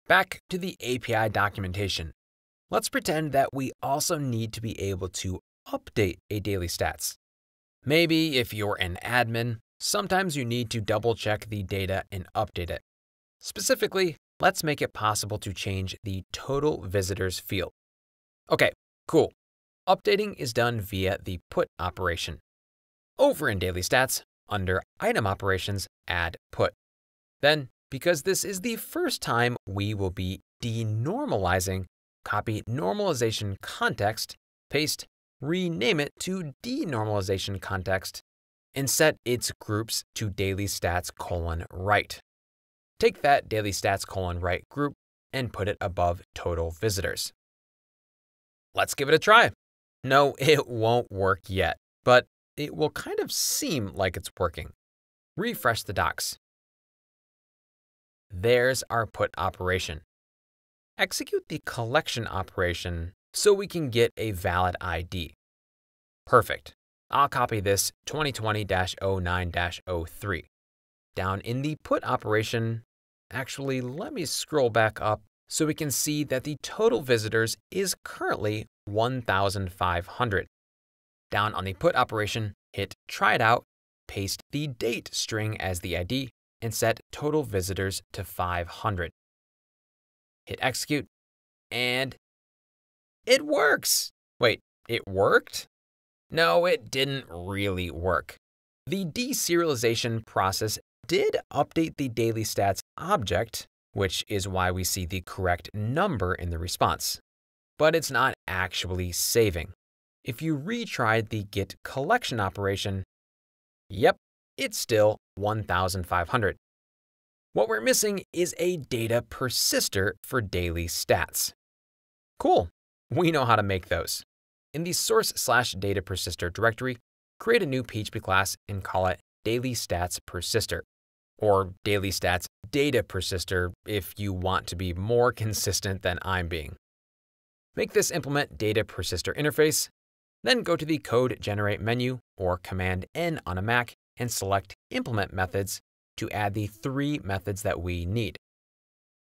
Back to the API documentation. Let's pretend that we also need to be able to update a daily stats. Maybe if you're an admin, sometimes you need to double check the data and update it. Specifically, let's make it possible to change the total visitors field. Okay, cool. Updating is done via the put operation. Over in daily stats, under item operations, add put. Then, because this is the first time we will be denormalizing, copy normalization context, paste, rename it to denormalization context, and set its groups to daily stats :right. Take that daily stats :right group and put it above total visitors. Let's give it a try. No, it won't work yet, but it will kind of seem like it's working. Refresh the docs. There's our put operation. Execute the collection operation so we can get a valid ID. Perfect. I'll copy this 2020-09-03. Down in the put operation, actually, let me scroll back up so we can see that the total visitors is currently 1,500. Down on the put operation, hit try it out, paste the date string as the ID, and set total visitors to 500. Hit execute, and it works. Wait, it worked? No, it didn't really work. The deserialization process did update the daily stats object, which is why we see the correct number in the response. But it's not actually saving. If you retried the get collection operation, yep, it's still 1,500. What we're missing is a data persister for daily stats. Cool, we know how to make those. In the source/data persister directory, create a new PHP class and call it daily stats persister, or daily stats data persister if you want to be more consistent than I'm being. Make this implement data persister interface, then go to the code generate menu or Command N on a Mac and select implement methods to add the 3 methods that we need.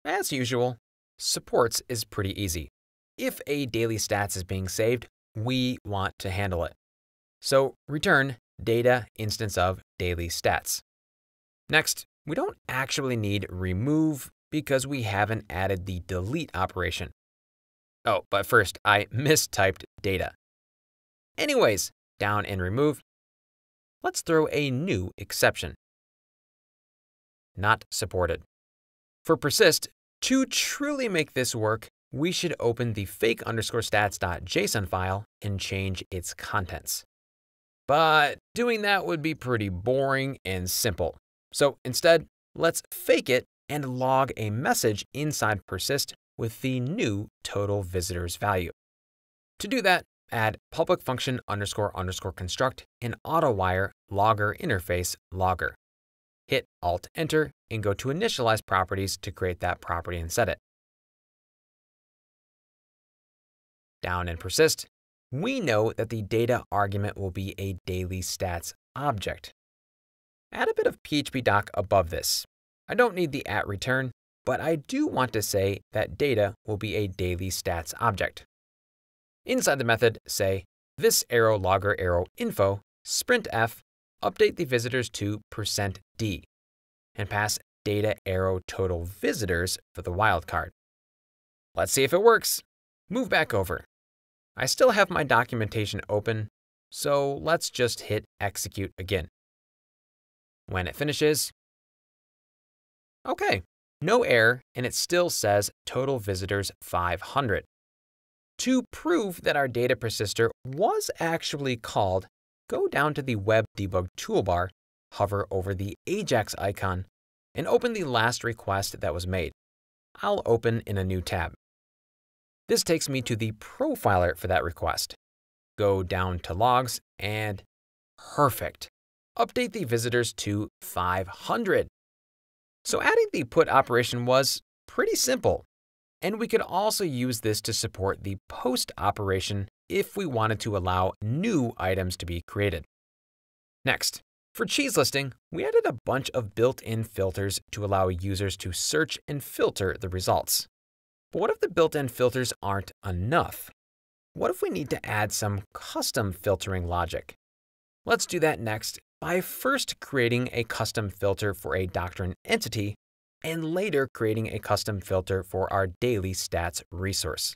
As usual, supports is pretty easy. If a daily stats is being saved, we want to handle it. So return data instance of daily stats. Next, we don't actually need remove because we haven't added the delete operation. Oh, but first, I mistyped data. Anyways, down in remove, let's throw a new exception. Not supported. For persist, to truly make this work, we should open the fake_stats.json file and change its contents. But doing that would be pretty boring and simple. So instead, let's fake it and log a message inside persist with the new total visitors value. To do that, add public function __ construct and autowire logger interface logger. Hit Alt-Enter and go to initialize properties to create that property and set it. Down in persist, we know that the data argument will be a daily stats object. Add a bit of PHP doc above this. I don't need the @return, but I do want to say that data will be a daily stats object. Inside the method, say this arrow logger arrow info sprintf update the visitors to %d and pass data arrow total visitors for the wildcard. Let's see if it works. Move back over. I still have my documentation open, so let's just hit execute again. When it finishes, okay, no error, and it still says total visitors 500. To prove that our data persister was actually called, go down to the Web Debug toolbar, hover over the Ajax icon, and open the last request that was made. I'll open in a new tab. This takes me to the profiler for that request. Go down to logs and perfect. Update the visitors to 500. So adding the put operation was pretty simple. And we could also use this to support the post operation if we wanted to allow new items to be created. Next, for cheese listing, we added a bunch of built-in filters to allow users to search and filter the results. But what if the built-in filters aren't enough? What if we need to add some custom filtering logic? Let's do that next by first creating a custom filter for a Doctrine entity and later creating a custom filter for our daily stats resource.